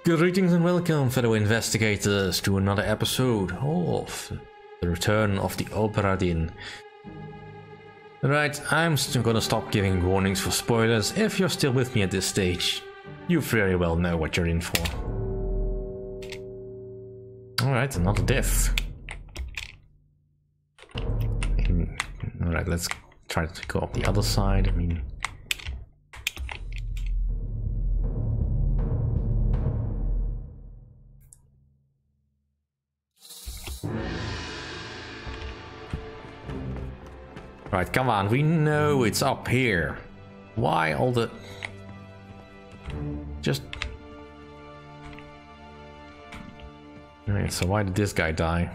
Greetings and welcome, fellow investigators, to another episode of the return of the Obra Dinn. Right, I'm still gonna stop giving warnings for spoilers. If you're still with me at this stage, you very well know what you're in for. Alright, another death. Alright, let's try to go up the other side. I mean... Right, come on, we know it's up here. Why all the... Just... Alright, so why did this guy die?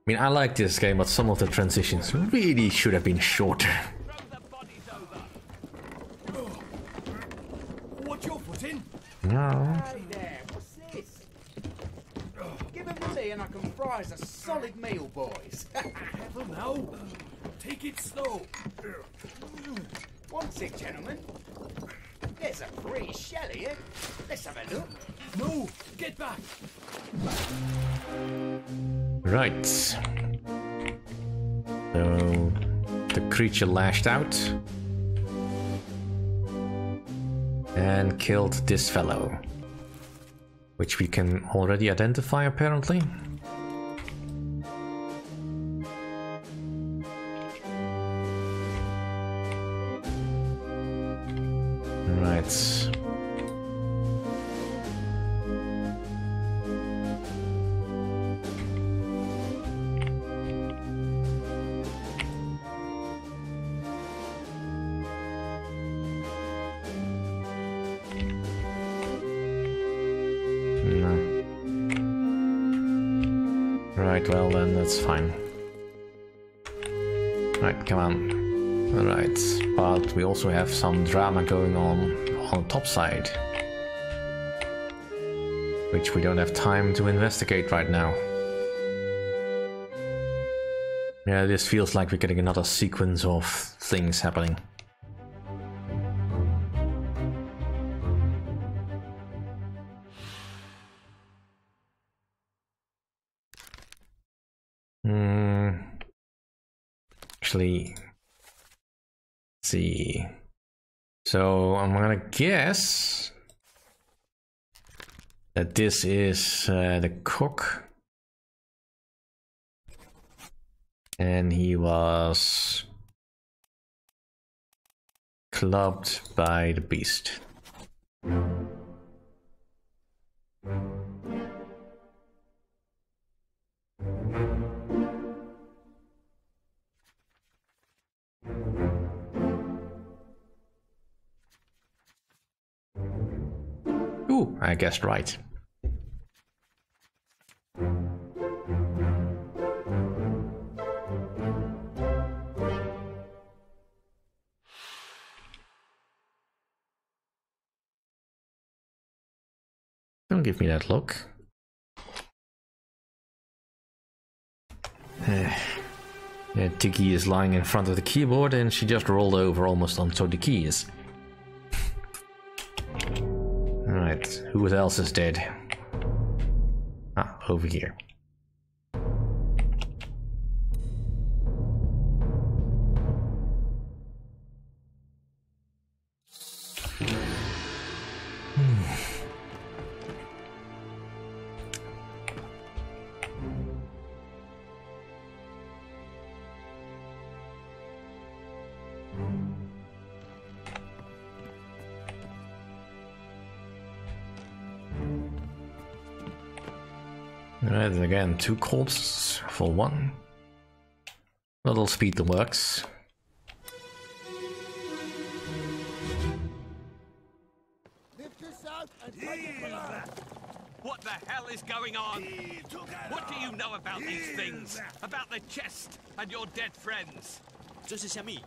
I mean, I like this game, but some of the transitions really should have been shorter. What's your foot in? No. Give them to me and I can fry us a solid meal, boys. Well, now, take it slow. What's it, gentlemen? There's a free shell here. Let's have a look. No, get back. Right. So the creature lashed out and killed this fellow, which we can already identify apparently. Right. Right, well then, that's fine. Right, come on. Alright, but we also have some drama going on the top side, which we don't have time to investigate right now. Yeah, this feels like we're getting another sequence of things happening. Actually, let's see. So I'm gonna guess that this is the cook, and he was clubbed by the beast. Ooh, I guessed right. Don't give me that look. Yeah, Tiki is lying in front of the keyboard and she just rolled over almost onto the keys. Alright, who else is dead? Ah, over here. Alright, and again, 2 corpses for 1. That'll speed the works. What the hell is going on? What do you know about these things? About the chest and your dead friends? 这是虾米？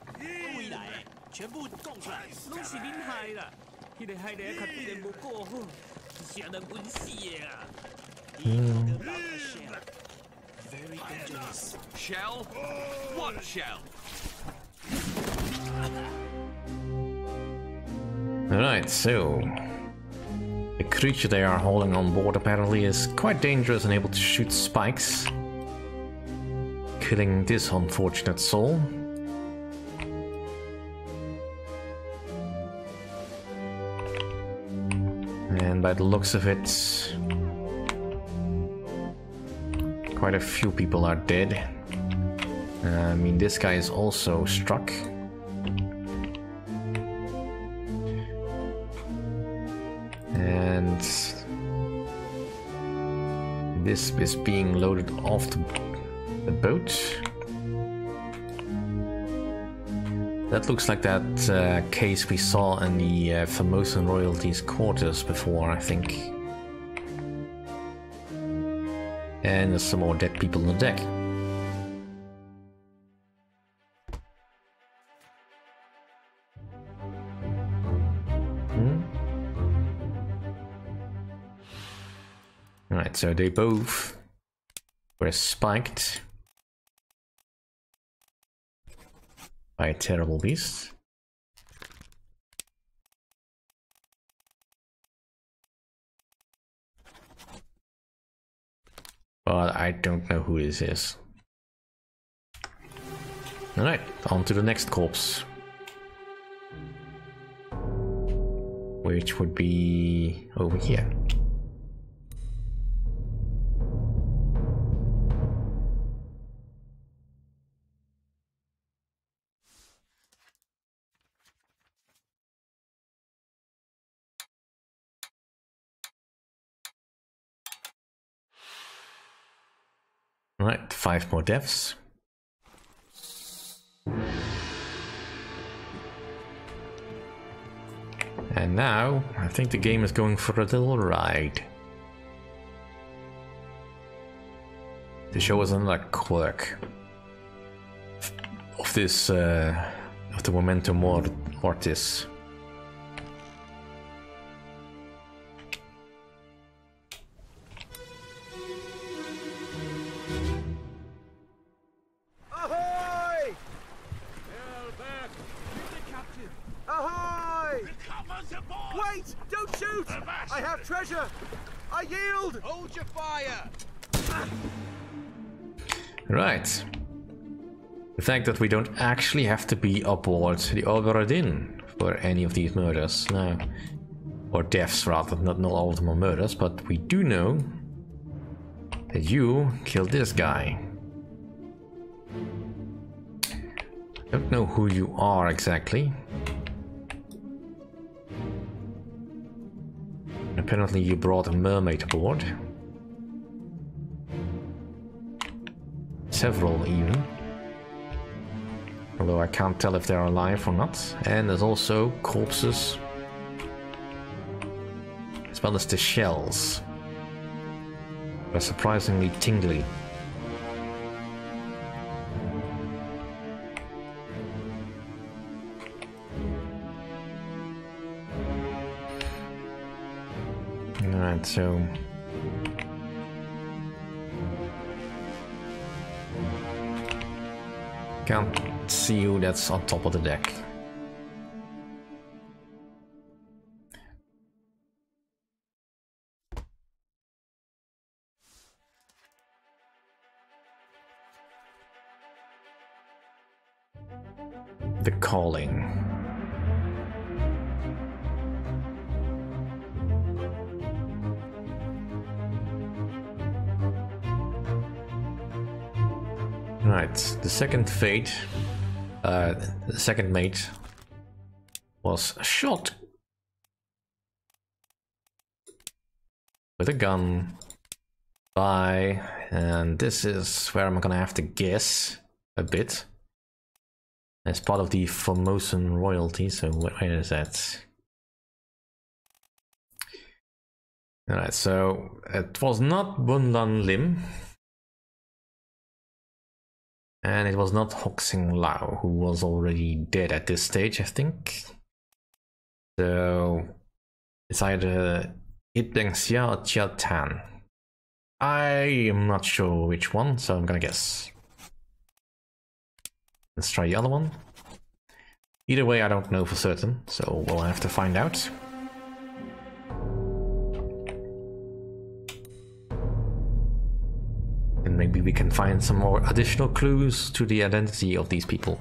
未来全部供出来，拢是恁害啦！迄个害得较对人无过好，是人温死的啊！Very dangerous. Shell? What shell? Alright, so the creature they are holding on board apparently is quite dangerous and able to shoot spikes, killing this unfortunate soul. And by the looks of it, quite a few people are dead. I mean, this guy is also struck. And this is being loaded off the boat. That looks like that case we saw in the Formosan royalties quarters before, I think. And there's some more dead people on the deck. Alright, so they both were spiked by a terrible beast. But I don't know who this is. Alright, on to the next corpse. Which would be over here. Right, 5 more deaths. And now, I think the game is going for a little ride. To show us another quirk of this, of the Memento Mortis. Wait! Don't shoot! I have treasure! I yield! Hold your fire! Right. The fact that we don't actually have to be aboard the Obra Dinn for any of these murders. No. Or deaths, rather. Not all of them are murders, but we do know that you killed this guy. Don't know who you are exactly. Apparently you brought a mermaid aboard. Several even. Although I can't tell if they're alive or not. And there's also corpses. As well as the shells. They're surprisingly tingly. Alright, so can't see who that's on top of the deck. The calling. Right, the second fate, the second mate was shot with a gun by, and this is where I'm gonna have to guess a bit, as part of the Formosan royalty, so where is that? Alright, so it was not Bundan Lim. And it was not Hoxing Lao, who was already dead at this stage, I think. So it's either Itbeng Xia or Chia Tan. I am not sure which one, so I'm gonna guess. Let's try the other one. Either way, I don't know for certain, so we'll have to find out. And maybe we can find some more additional clues to the identity of these people.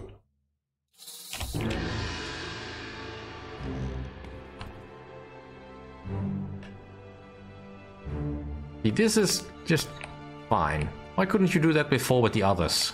See, this is just fine. Why couldn't you do that before with the others?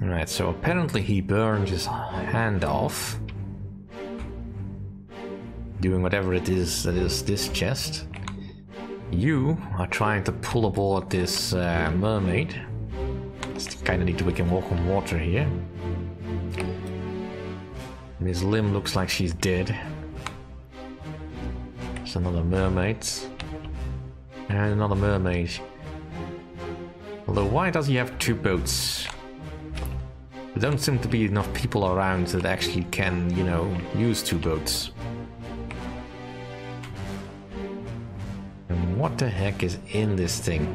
Right, so apparently he burned his hand off. Doing whatever it is that is this chest. You are trying to pull aboard this mermaid. Just kinda need to we can walk on water here. Miss Lim looks like she's dead. There's another mermaid. And another mermaid. Although why does he have two boats? There don't seem to be enough people around that actually can, you know, use two boats. And what the heck is in this thing?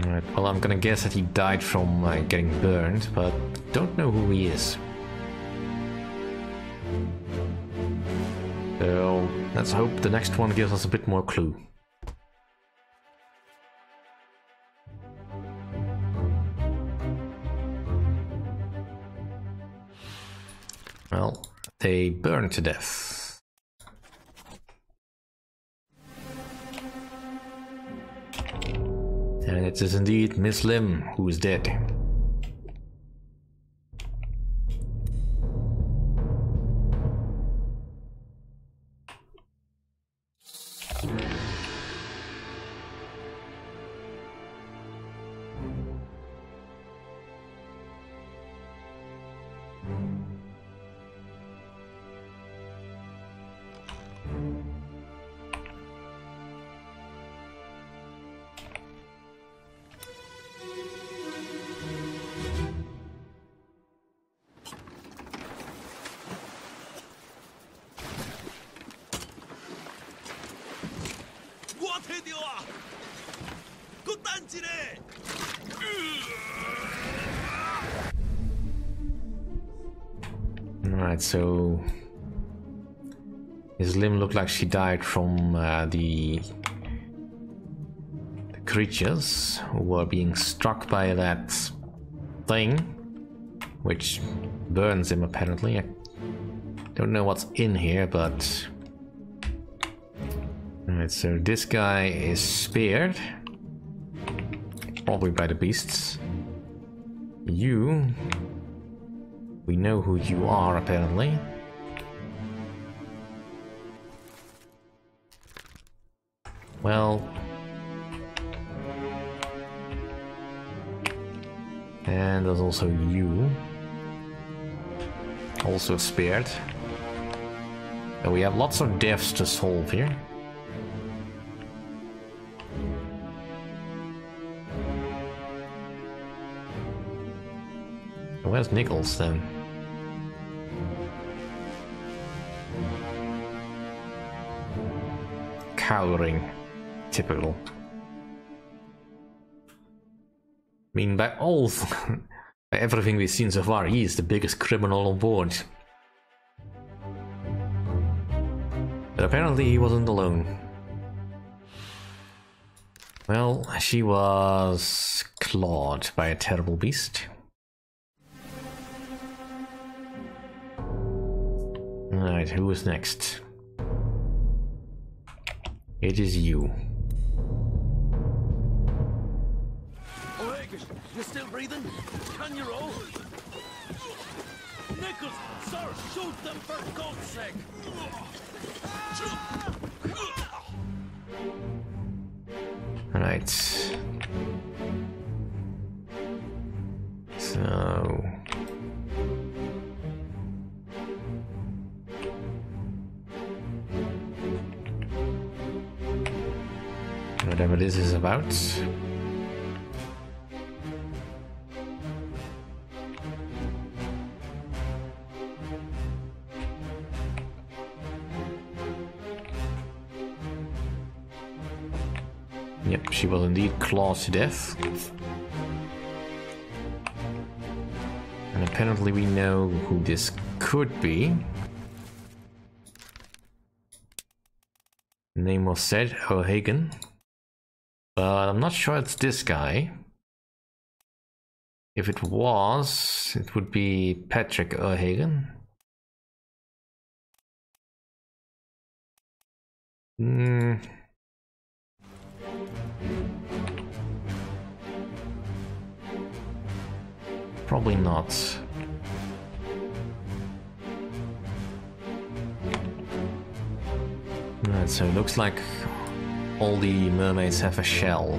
Alright, well I'm gonna guess that he died from getting burned, but don't know who he is. So let's hope the next one gives us a bit more clue. Well, they burned to death. And it is indeed Miss Lim who is dead. Alright, so his limb looked like she died from the creatures who were being struck by that thing, which burns him apparently. I don't know what's in here, but alright, so this guy is speared, probably by the beasts. You, we know who you are apparently. Well, and there's also you, also spared. And we have lots of deaths to solve here. Where's Nichols then? Cowering. Typical. I mean, by all, by everything we've seen so far, he is the biggest criminal on board. But apparently he wasn't alone. Well, she was clawed by a terrible beast. Alright, who is next? It is you. You still breathing? Can you roll? Nichols, sir, shoot them for God's sake! Alright. So... Whatever this is about. Yep, she was indeed clawed to death. And apparently we know who this could be. The name was said, O'Hagan. But I'm not sure it's this guy. If it was, it would be Patrick O'Hagan. Probably not. Right, so it looks like all the mermaids have a shell.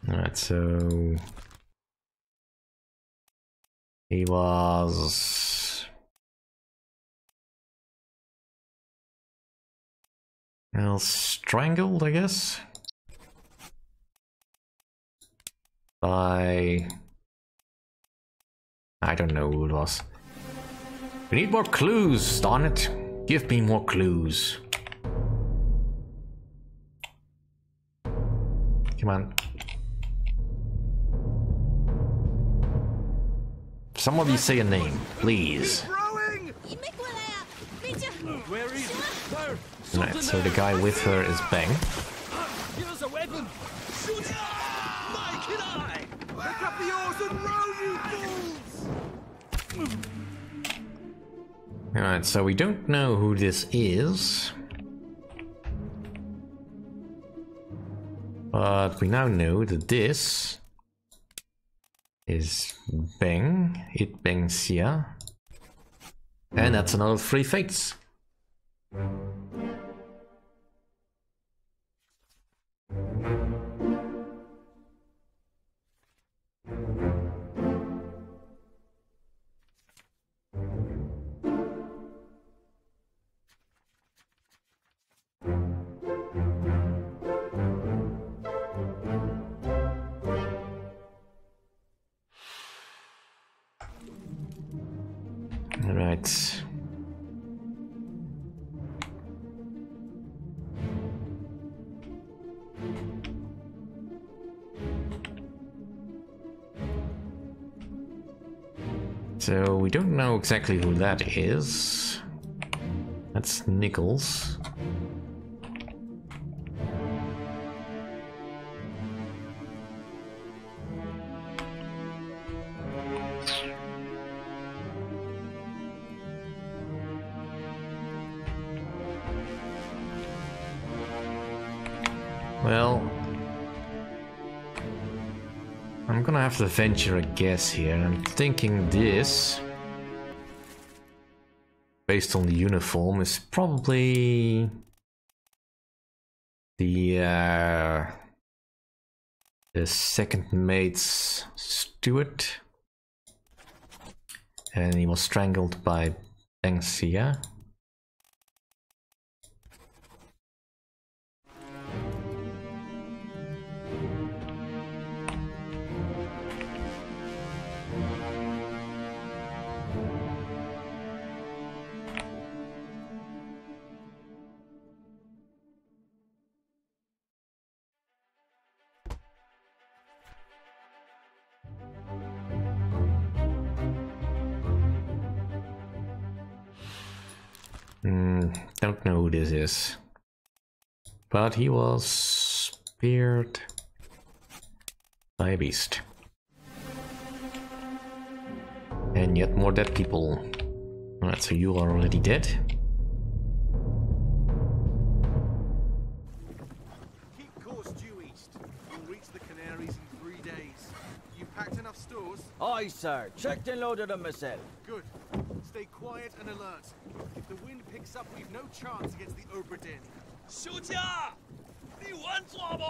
Alright, so he was well strangled, I guess, by I don't know who it was. We need more clues, darn it. Give me more clues. Come on. Somebody say a name, please. Where is it? Sir, Right, so the guy with her is Bang. give us a weapon. Shoot! Mike and I! Pick up the oars and row, you fools! Alright, so we don't know who this is. But we now know that this is Bang, it bangs here. And that's another 3 fates. Alright. So we don't know exactly who that is. That's Nichols. Well, I'm gonna have to venture a guess here. I'm thinking this, based on the uniform, is probably the second mate's steward, and he was strangled by Bengsia. Don't know who this is, but he was speared by a beast. And yet more dead people. Alright, so you are already dead. Keep course due east. You'll reach the Canaries in 3 days. You packed enough stores? Aye, sir. Checked and loaded them myself. Good. Stay quiet and alert. If the wind picks up, we've no chance against the Obra Dinn. 休假，你玩抓不？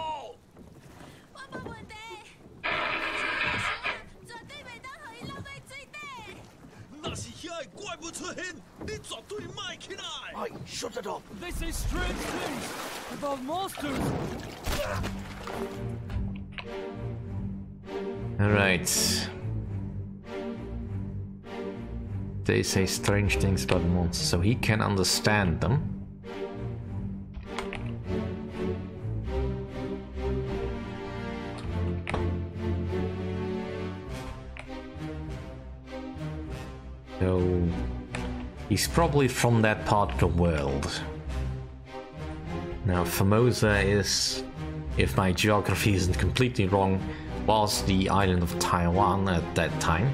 我冇问题。Oi, shut it up! They say strange things about monsters. Alright. They say strange things about monsters, so he can understand them. So he's probably from that part of the world. Now Formosa is, if my geography isn't completely wrong, was the island of Taiwan at that time.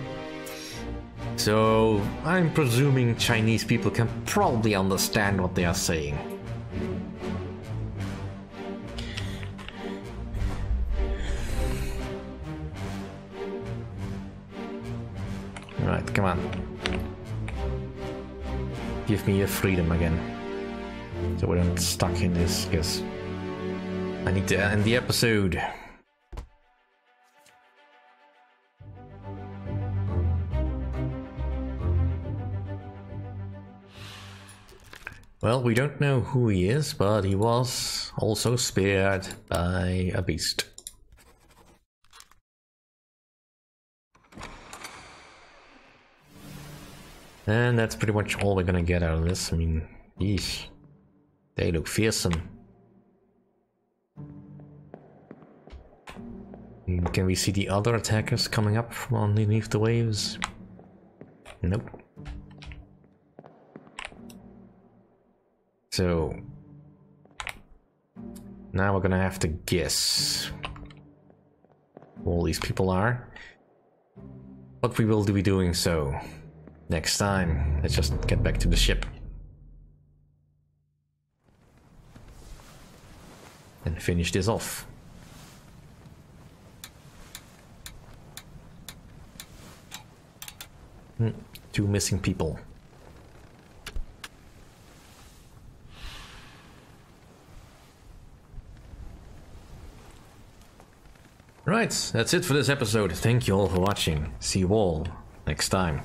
So I'm presuming Chinese people can probably understand what they are saying. Alright, come on. Give me your freedom again. So we're not stuck in this, because I need to end the episode. Well, we don't know who he is, but he was also spared by a beast. And that's pretty much all we're gonna get out of this. I mean, yeesh. They look fearsome. Can we see the other attackers coming up from underneath the waves? Nope. So now we're gonna have to guess who all these people are. But we will be doing so next time. Let's just get back to the ship and finish this off. Two missing people. Right, that's it for this episode. Thank you all for watching. See you all next time.